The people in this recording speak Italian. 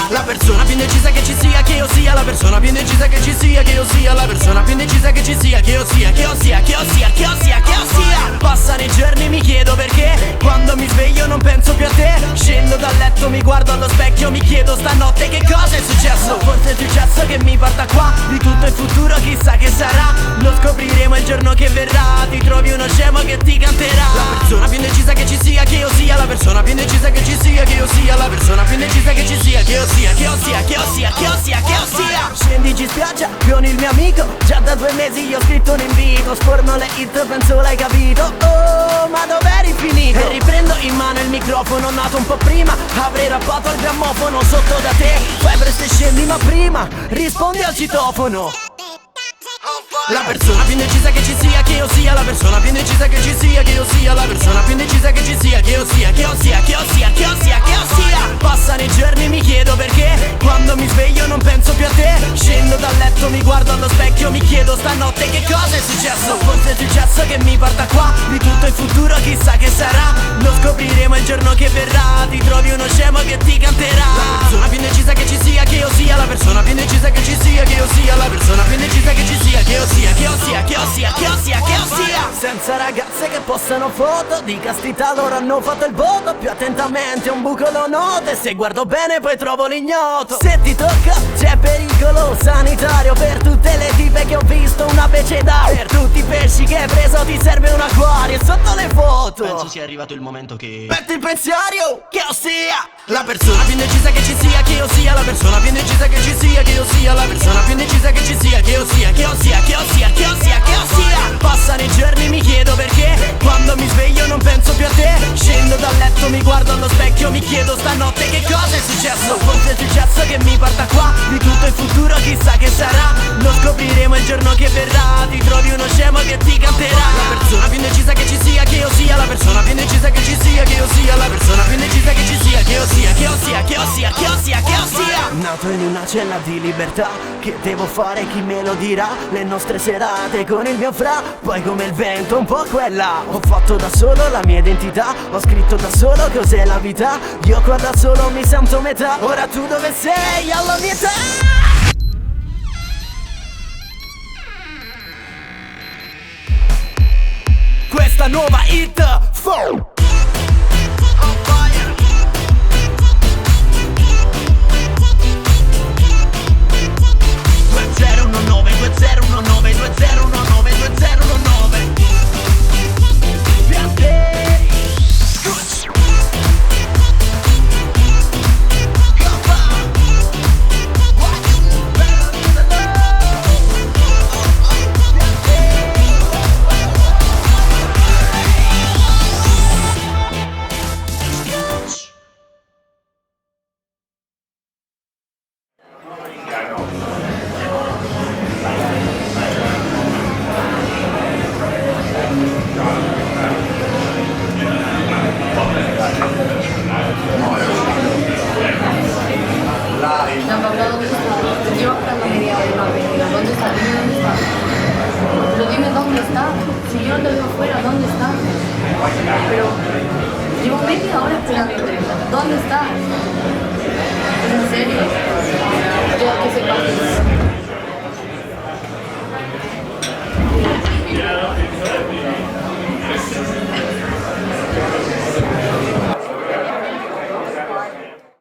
La persona più indecisa che ci sia, che io sia. La persona più indecisa che ci sia, che io sia. La persona più indecisa che ci sia, che io sia. Che io sia, che io sia, che io sia, che io sia. Passano i giorni, mi chiedo perché quando mi sveglio non penso più a te. Scendo dal letto, mi guardo allo specchio, mi chiedo stanotte che cosa è successo. Forse è successo che mi porta qua. Di tutto il futuro chissà che sarà. Lo scopriremo il giorno che verrà. Ti trovi uno scemo che ti canterà. La persona più indecisa che ci sia, che io sia. La persona più indecisa che ci sia, che io sia. La persona più indecisa che ci sia, che io sia. Che io sia, che io sia, che io sia, che io sia. Scendi in spiaggia con il mio amico. Già da 2 mesi io ho scritto un invito. Sforno le hit, penso l'hai capito. Oh, ma dov'eri finito? E riprendo in mano il microfono, nato un po' prima. Avrei rappato al grammofono sotto da te. Fai presto e scendi ma prima rispondi al citofono. La persona più indecisa che ci sia, che io sia. La persona più indecisa che ci sia, che io sia. La persona più indecisa che ci sia, che io sia. Che io sia, che io sia, che io sia, che io sia. Passano i giorni, mi chiedo perché quando mi sveglio non penso più a te. Scendo dal letto, mi guardo allo specchio, mi chiedo stanotte che cosa è successo. Forse è successo che mi porta qua. Di tutto il futuro chissà che sarà. Lo scopriremo il giorno che verrà. Ti trovi uno scemo che ti canterà. La persona più indecisa che ci sia, che io sia. La persona più indecisa che ci sia, che io sia. La persona più indecisa che ci sia, che io sia. Che io sia, che io sia, che io sia, che io sia. Senza ragazze che postano foto di castità, loro hanno fatto il voto. Più attentamente un buco lo noto. E se guardo bene poi trovo l'ignoto. Se ti tocca c'è pericolo sanitario per tutte le tipe che ho visto, una beceda. Per tutti i pesci che hai preso ti serve un acquario. E sotto le foto penso sia arrivato il momento che metti il pensiero, che io sia. La persona più indecisa che ci sia, che io sia. La persona più indecisa che ci sia, che io sia. La persona più indecisa che ci sia, che io sia. Che io sia, che io sia, che io sia, che io sia. Passano i giorni, mi chiedo perché quando mi sveglio non penso più a te. Scendo dal letto, mi guardo allo specchio, mi chiedo stanotte che cosa è successo. Forse è successo che mi porta qua. Di tutto il futuro chissà che sarà. Lo scopriremo il giorno che verrà. Ti trovi uno scemo che ti canterà. La persona più indecisa che ci sia, che io sia. La persona più indecisa che ci sia, che io sia. La persona più indecisa che ci sia, che io sia. Che io sia, che io sia, che io sia, che io sia. Nato in una cella di libertà. Che devo fare, chi me lo dirà? Le nostre serate con il mio fra. Poi come il vento un po' quella. Ho fatto da solo la mia identità. Ho scritto da solo cos'è la vita. Io qua da solo mi sento metà. Ora tu dove sei alla mia età? Questa nuova hit Four. 2019, 2019, 2019, 2019. Piante. Pero llevo media hora esperando. ¿Dónde estás? ¿Es en serio?